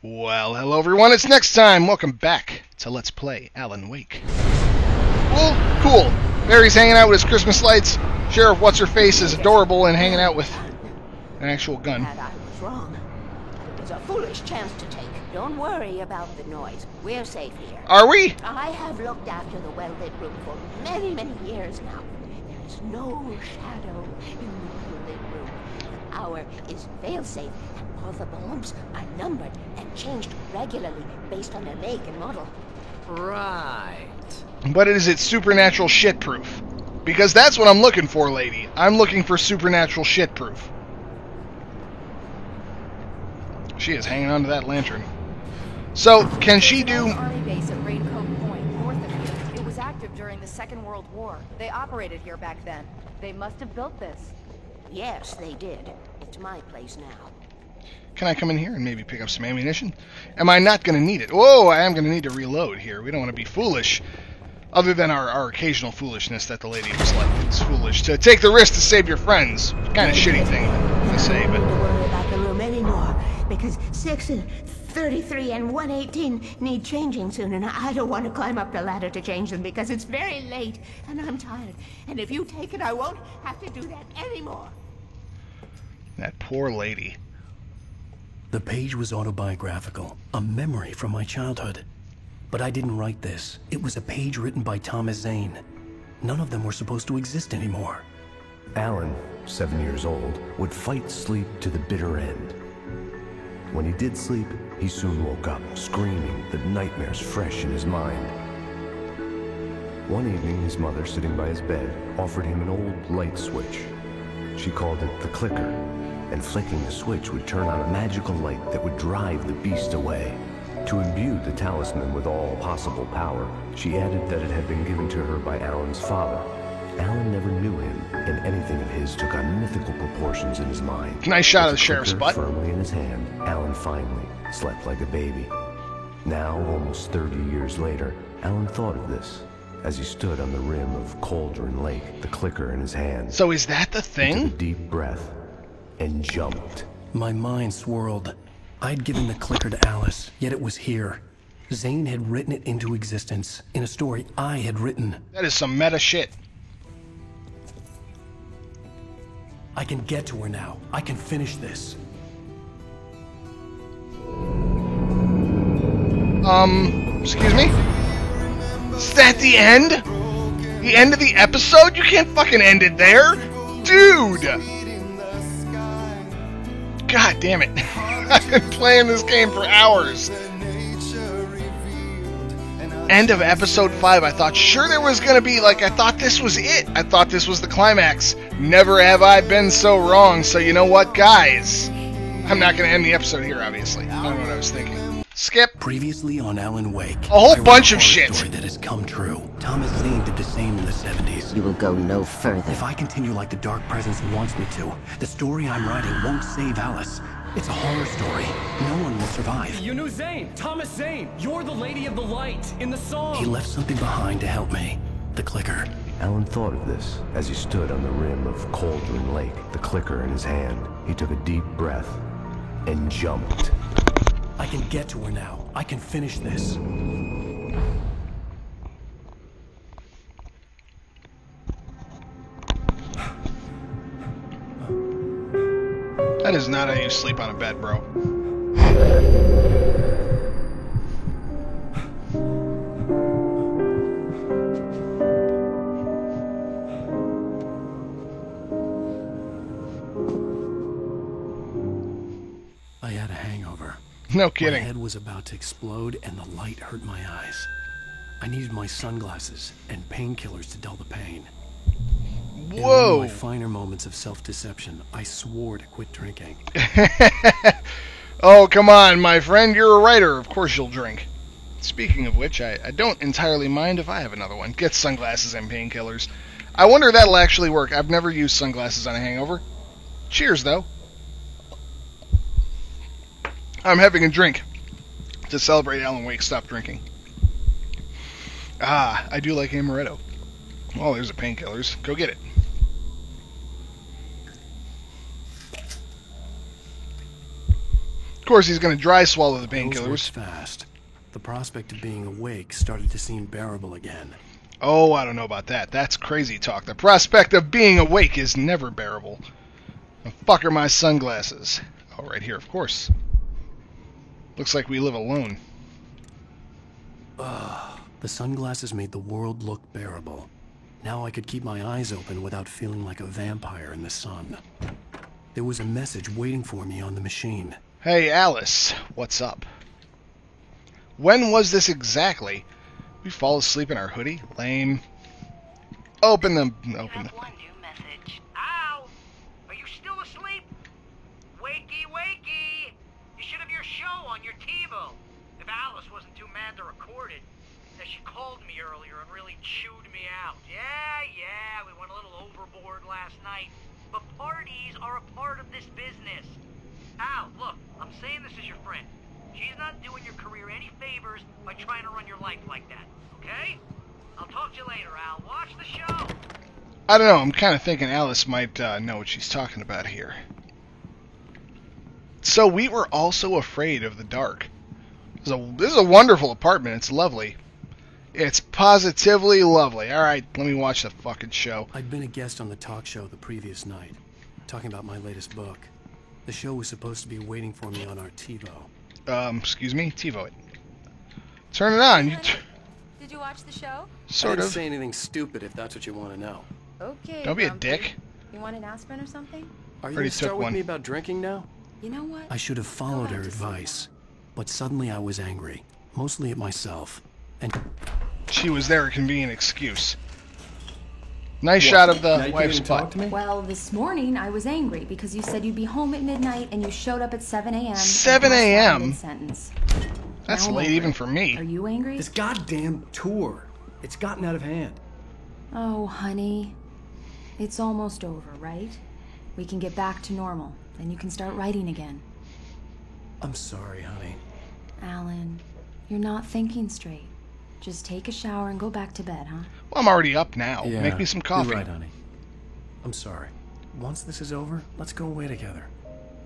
Well, hello everyone, it's next time. Welcome back to Let's Play Alan Wake. Cool. Barry's hanging out with his Christmas lights. Sheriff What's-Her-Face is adorable and hanging out with an actual gun. I was wrong. It was a foolish chance to take. Don't worry about the noise. We're safe here. Are we? I have looked after the well-lit room for many, many years now. There is no shadow in the well-lit room. The hour is fail-safe, and all the bulbs are numbered and changed regularly based on their make and model. Right. But is it supernatural shit-proof? Because that's what I'm looking for, lady. I'm looking for supernatural shit-proof. She is hanging onto that lantern. So, can she do... Army base at Raincoat Point, north of here. It was active during the Second World War. They operated here back then. They must have built this. Yes, they did. It's my place now. Can I come in here and maybe pick up some ammunition? Am I not going to need it? Whoa, I am going to need to reload here. We don't want to be foolish. Other than our occasional foolishness that the lady was like, it's foolish to take the risk to save your friends. Kind of shitty thing to say, but... Don't worry about the room anymore, because 6 and 33 and 118 need changing soon, and I don't want to climb up the ladder to change them because it's very late, and I'm tired. And if you take it, I won't have to do that anymore. That poor lady. The page was autobiographical, a memory from my childhood. But I didn't write this. It was a page written by Thomas Zane. None of them were supposed to exist anymore. Alan, 7 years old, would fight sleep to the bitter end. When he did sleep, he soon woke up, screaming, the nightmares fresh in his mind. One evening, his mother, sitting by his bed, offered him an old light switch. She called it the clicker, and flicking the switch would turn on a magical light that would drive the beast away. To imbue the talisman with all possible power, she added that it had been given to her by Alan's father. Alan never knew him, and anything of his took on mythical proportions in his mind. Nice shot of With the sheriff's clicker butt. firmly in his hand, Alan finally slept like a baby. Now, almost 30 years later, Alan thought of this as he stood on the rim of Cauldron Lake, the clicker in his hand. So is that the He took thing? a deep breath and jumped. My mind swirled. I'd given the clicker to Alice, yet it was here. Zane had written it into existence, in a story I had written. That is some meta shit. I can get to her now. I can finish this. Excuse me? Is that the end? The end of the episode? You can't fucking end it there! Dude! God damn it. I've been playing this game for hours. End of episode 5. I thought sure there was gonna be, like, I thought this was it. I thought this was the climax. Never have I been so wrong. So you know what, guys? I'm not gonna end the episode here, obviously. I don't know what I was thinking. Skip. Previously on Alan Wake. A whole I wrote bunch of horror shit. Story that has come true. Thomas Zane did the same in the 70s. You will go no further. If I continue like the Dark Presence wants me to, the story I'm writing won't save Alice. It's a horror story. No one will survive. You knew Zane! Thomas Zane! You're the Lady of the Light in the song! He left something behind to help me. The clicker. Alan thought of this as he stood on the rim of Cauldron Lake, the clicker in his hand. He took a deep breath and jumped. I can get to her now. I can finish this. That is not how you sleep on a bed, bro. I had a hangover. No My kidding. head was about to explode and the light hurt my eyes. I needed my sunglasses and painkillers to dull the pain. In one of Whoa. my finer moments of self-deception, I swore to quit drinking. Oh, come on, my friend. You're a writer. Of course you'll drink. Speaking of which, I don't entirely mind if I have another one. Get sunglasses and painkillers. I wonder if that'll actually work. I've never used sunglasses on a hangover. Cheers, though. I'm having a drink to celebrate Alan Wake stop drinking. Ah, I do like amaretto. Oh, there's the painkillers. Go get it. course, he's going to dry swallow the Pills worked painkillers. fast. The prospect of being awake started to seem bearable again. Oh, I don't know about that. That's crazy talk. The prospect of being awake is never bearable. And fuck are my sunglasses? Oh, right here, of course. Looks like we live alone. The sunglasses made the world look bearable. Now I could keep my eyes open without feeling like a vampire in the sun. There was a message waiting for me on the machine. Hey, Alice. What's up? When was this exactly? We fall asleep in our hoodie? Lame. Open them. Open them. One new message. Ow! Are you still asleep? Wakey, wakey! You should have your show on your TiVo. If Alice wasn't too mad to record it. She called me earlier and really chewed me out. Yeah, we went a little overboard last night. But parties are a part of this business. Al, look, I'm saying this as your friend. She's not doing your career any favors by trying to run your life like that, okay? I'll talk to you later, Al. Watch the show. I don't know. I'm kind of thinking Alice might know what she's talking about here. So we were also afraid of the dark. This is a wonderful apartment. It's lovely. It's positively lovely. All right, let me watch the fucking show. I'd been a guest on the talk show the previous night, talking about my latest book. The show was supposed to be waiting for me on our TiVo. Excuse me? TiVo it. Turn it on. Did you watch the show? Sort I didn't of. say anything stupid if that's what you want to know. Okay. Don't be a Grumpy. dick. You want an aspirin or something? Are you Already going to start took with one. me about drinking now? You know what? I should have followed Go her back to sleep advice, but suddenly I was angry, mostly at myself. And She was there, a convenient excuse. Nice shot of the wife's butt. Well, this morning I was angry because you said you'd be home at midnight and you showed up at 7 a.m. 7 a.m.? Sentence. That's Now I'm late over even it. for me. Are you angry? this goddamn tour, it's gotten out of hand. Oh, honey. It's almost over, right? We can get back to normal. Then you can start writing again. I'm sorry, honey. Alan, you're not thinking straight. Just take a shower and go back to bed, huh? Well, I'm already up now. Yeah, Make me some coffee. You're right, honey. I'm sorry. Once this is over, let's go away together.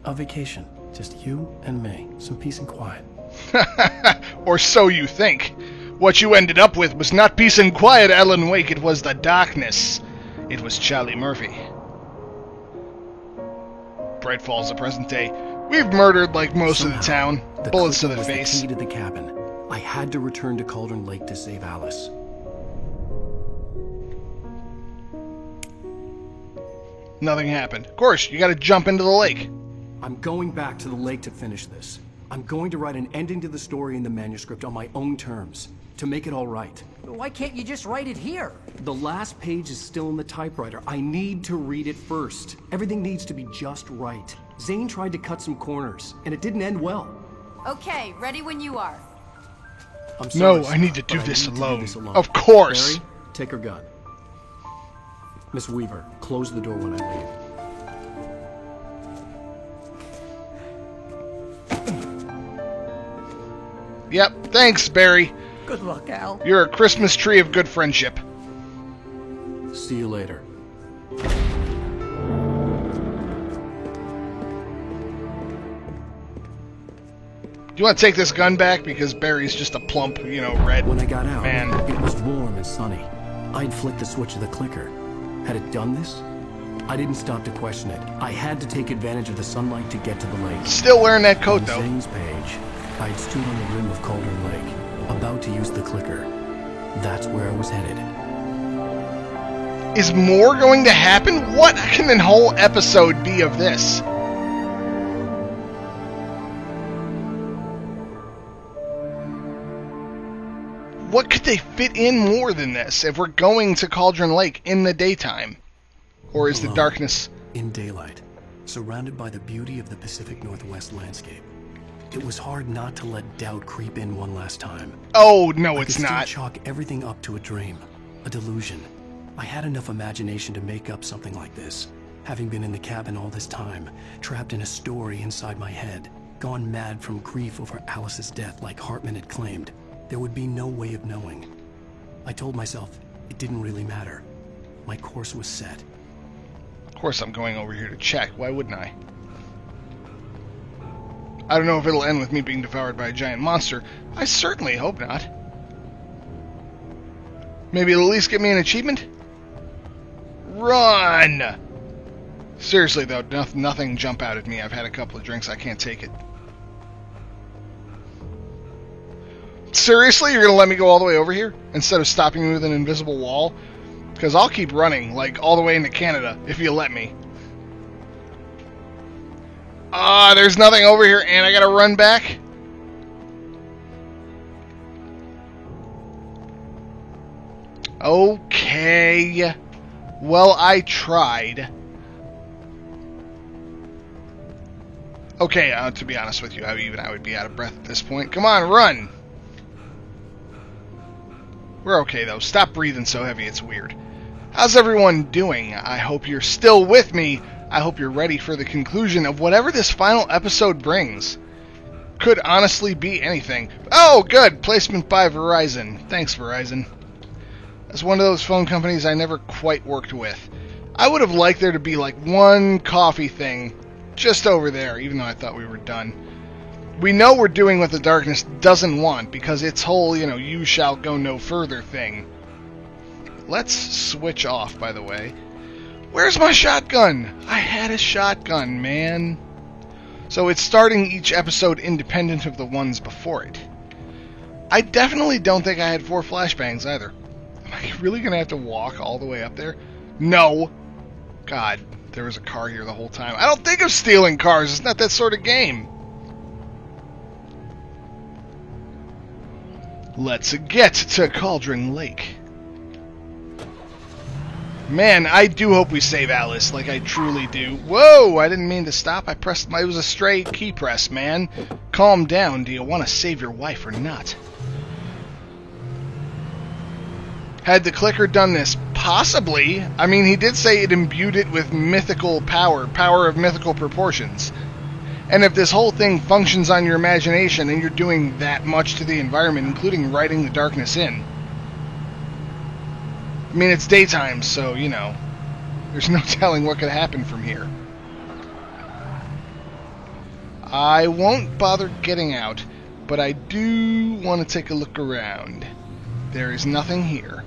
A vacation. Just you and me. Some peace and quiet. Or so you think. What you ended up with was not peace and quiet, Alan Wake. It was the darkness. It was Charlie Murphy. Bright Falls, the present day. We've murdered like most of the town. Bullets to clicker the was face. The key to the cabin. I had to return to Cauldron Lake to save Alice. Nothing happened. Of course, you gotta jump into the lake. I'm going back to the lake to finish this. I'm going to write an ending to the story in the manuscript on my own terms, to make it all right. Why can't you just write it here? The last page is still in the typewriter. I need to read it first. Everything needs to be just right. Zane tried to cut some corners, and it didn't end well. Okay, ready when you are. I'm sorry, No, I need to but do I this need to alone. do this alone. Of course. Barry, take her gun. Miss Weaver, close the door when I leave. Yep, thanks, Barry. Good luck, Al. You're a Christmas tree of good friendship. See you later. Do you want to take this gun back? Because Barry's just a plump, red When I got out, man. it was warm and sunny. I'd flicked the switch of the clicker. Had it done this? I didn't stop to question it. I had to take advantage of the sunlight to get to the lake. Still wearing that coat, On though. Zane's page, I'd stood on the rim of Cauldron Lake, about to use the clicker. That's where I was headed. Is more going to happen? What can the whole episode be of this? What could they fit in more than this if we're going to Cauldron Lake in the daytime? Or is the Alone, darkness... in daylight, surrounded by the beauty of the Pacific Northwest landscape. It was hard not to let doubt creep in one last time. Oh, no, I it's could still not. chalk everything up to a dream, a delusion. I had enough imagination to make up something like this, having been in the cabin all this time, trapped in a story inside my head, gone mad from grief over Alice's death like Hartman had claimed. There would be no way of knowing. I told myself it didn't really matter. My course was set. Of course I'm going over here to check. Why wouldn't I? I don't know if it'll end with me being devoured by a giant monster. I certainly hope not. Maybe it'll at least get me an achievement? Run! Seriously, though, nothing jump out at me. I've had a couple of drinks. I can't take it. Seriously? You're going to let me go all the way over here? Instead of stopping me with an invisible wall? Because I'll keep running, like, all the way into Canada, if you let me. Ah, there's nothing over here, and I gotta run back? Okay. Well, I tried. Okay, to be honest with you, I would be out of breath at this point. Come on, run! We're okay, though. Stop breathing so heavy, it's weird. How's everyone doing? I hope you're still with me. I hope you're ready for the conclusion of whatever this final episode brings. Could honestly be anything. Oh, good! Placement by Verizon. Thanks, Verizon. That's one of those phone companies I never quite worked with. I would have liked there to be like one coffee thing just over there, even though I thought we were done. We know we're doing what the darkness doesn't want, because its whole, you shall go no further thing. Let's switch off, by the way. Where's my shotgun? I had a shotgun, man. So it's starting each episode independent of the ones before it. I definitely don't think I had 4 flashbangs either. Am I really going to have to walk all the way up there? No. God, there was a car here the whole time. I don't think of stealing cars. It's not that sort of game. Let's get to Cauldron Lake. Man, I do hope we save Alice, like I truly do. Whoa, I didn't mean to stop. It was a stray key press, man. Calm down. Do you want to save your wife or not? Had the clicker done this? Possibly. I mean, he did say it imbued it with mythical power of mythical proportions. And if this whole thing functions on your imagination and you're doing that much to the environment, including writing the darkness in, I mean, it's daytime, so, there's no telling what could happen from here. I won't bother getting out, but I do want to take a look around. There is nothing here.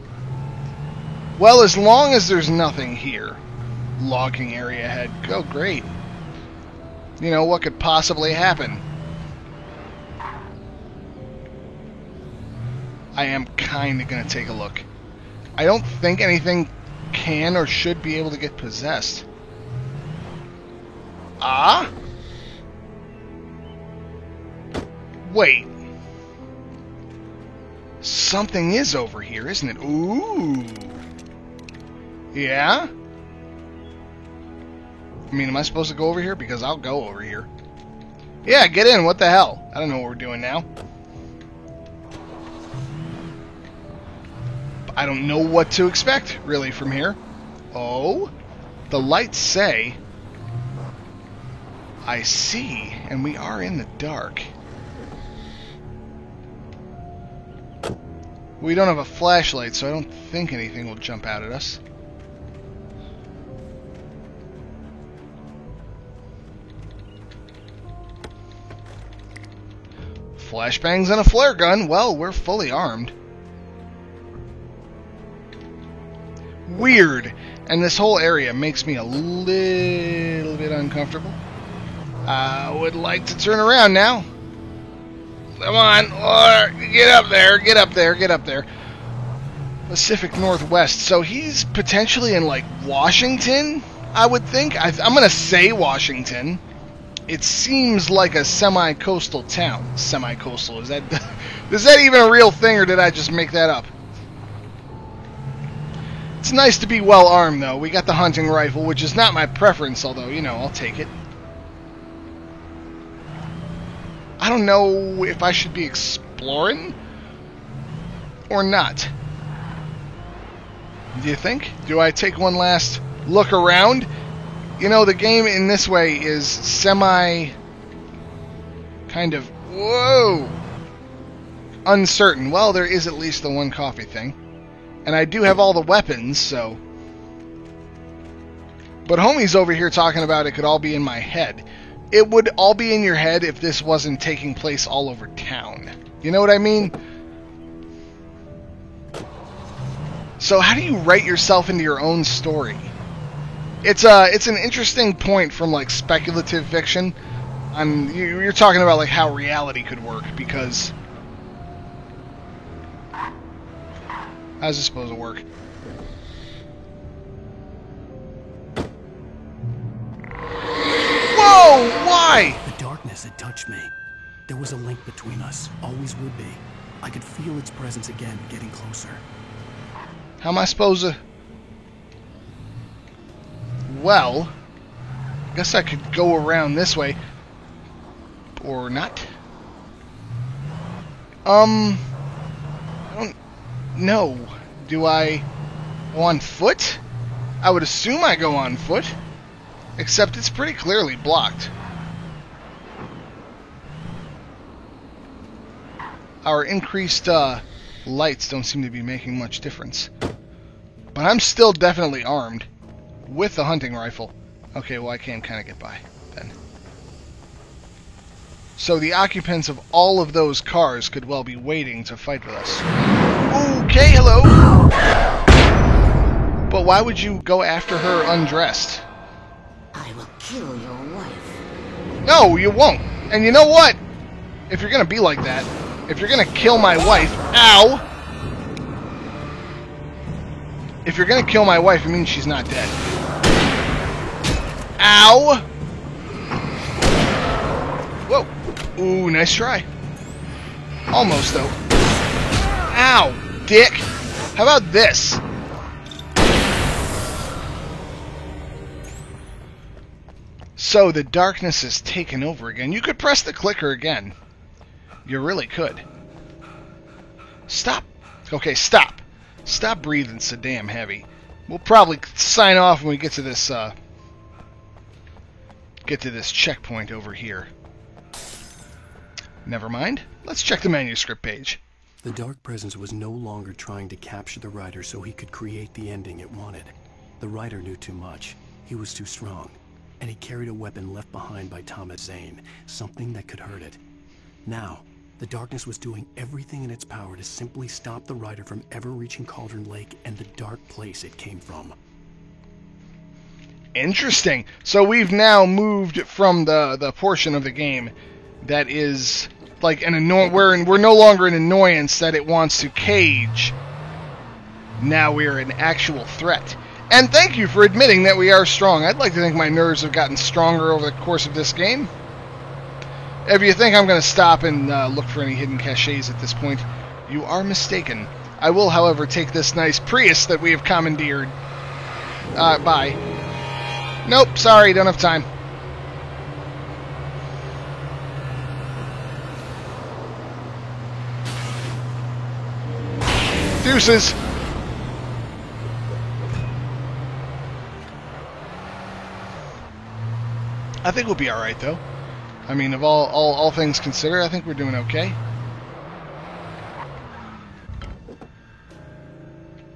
Well, as long as there's nothing here. Logging area ahead. Oh, great. What could possibly happen? I am kind of going to take a look. I don't think anything can or should be able to get possessed. Ah? Wait. Something is over here, isn't it? Ooh. Yeah? I mean, am I supposed to go over here? Because I'll go over here. Yeah, get in. What the hell? I don't know what we're doing now. I don't know what to expect, really, from here. Oh, the lights say, I see, and we are in the dark. We don't have a flashlight, so I don't think anything will jump out at us. Flashbangs and a flare gun. Well, we're fully armed. Weird. And this whole area makes me a little bit uncomfortable. I would like to turn around now. Come on. Get up there. Get up there. Get up there. Pacific Northwest. So he's potentially in, like, Washington, I would think. I'm going to say Washington. It seems like a semi-coastal town. Semi-coastal. Is that even a real thing, or did I just make that up? It's nice to be well armed, though. We got the hunting rifle, which is not my preference, although, I'll take it. I don't know if I should be exploring or not. Do you think? Do I take one last look around? The game in this way is semi kind of, whoa, uncertain. Well, there is at least the one coffee thing. And I do have all the weapons, so. But homie's over here talking about it could all be in my head. it would all be in your head if this wasn't taking place all over town. You know what I mean? So how do you write yourself into your own story? It's an interesting point from like speculative fiction. You're talking about like how reality could work, because how's this supposed to work? Whoa! Why? The darkness had touched me. There was a link between us. Always would be. I could feel its presence again, getting closer. How am I supposed to... Well, I guess I could go around this way. Or not. I don't know. Do I go on foot? I would assume I go on foot. Except it's pretty clearly blocked. Our increased lights don't seem to be making much difference. But I'm still definitely armed with a hunting rifle. Okay, well I can kind of get by then. So the occupants of all of those cars could well be waiting to fight with us. Okay, hello! But why would you go after her undressed? I will kill your wife. No, you won't. And you know what? If you're gonna be like that, if you're gonna kill my wife... Ow! If you're gonna kill my wife, it means she's not dead. Ow! Whoa. Ooh, nice try. Almost, though. Ow, dick! How about this? So the darkness is taken over again. You could press the clicker again. You really could. Stop. Okay, stop. Stop breathing so damn heavy. We'll probably sign off when we get to this checkpoint over here. Never mind. Let's check the manuscript page. The Dark Presence was no longer trying to capture the writer so he could create the ending it wanted. The writer knew too much. He was too strong. And he carried a weapon left behind by Thomas Zane, something that could hurt it. Now, the darkness was doing everything in its power to simply stop the writer from ever reaching Cauldron Lake and the dark place it came from. Interesting. So we've now moved from the portion of the game that is like an we're no longer an annoyance that it wants to cage. Now we're an actual threat. And thank you for admitting that we are strong. I'd like to think my nerves have gotten stronger over the course of this game. If you think I'm going to stop and look for any hidden caches at this point, you are mistaken. I will, however, take this nice Prius that we have commandeered. Bye. Nope, sorry, don't have time. Deuces. I think we'll be alright, though. I mean, of all things considered, I think we're doing okay.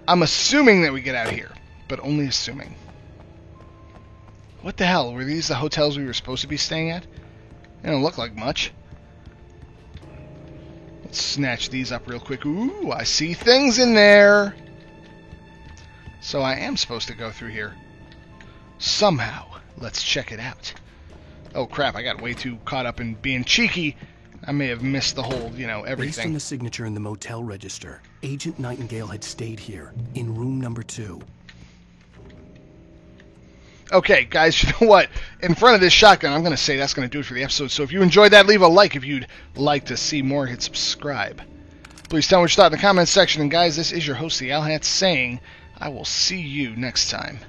I'm assuming that we get out here, but only assuming. What the hell? Were these the hotels we were supposed to be staying at? They don't look like much. Let's snatch these up real quick. Ooh, I see things in there. So I am supposed to go through here. Somehow. Let's check it out. Oh crap, I got way too caught up in being cheeky. I may have missed the whole, everything. Based on the signature in the motel register, Agent Nightingale had stayed here, in room number 2. Okay, guys, you know what? In front of this shotgun, I'm going to say that's going to do it for the episode. So if you enjoyed that, leave a like. If you'd like to see more, hit subscribe. Please tell me what you thought in the comments section. And guys, this is your host, the Owl Hat, saying I will see you next time.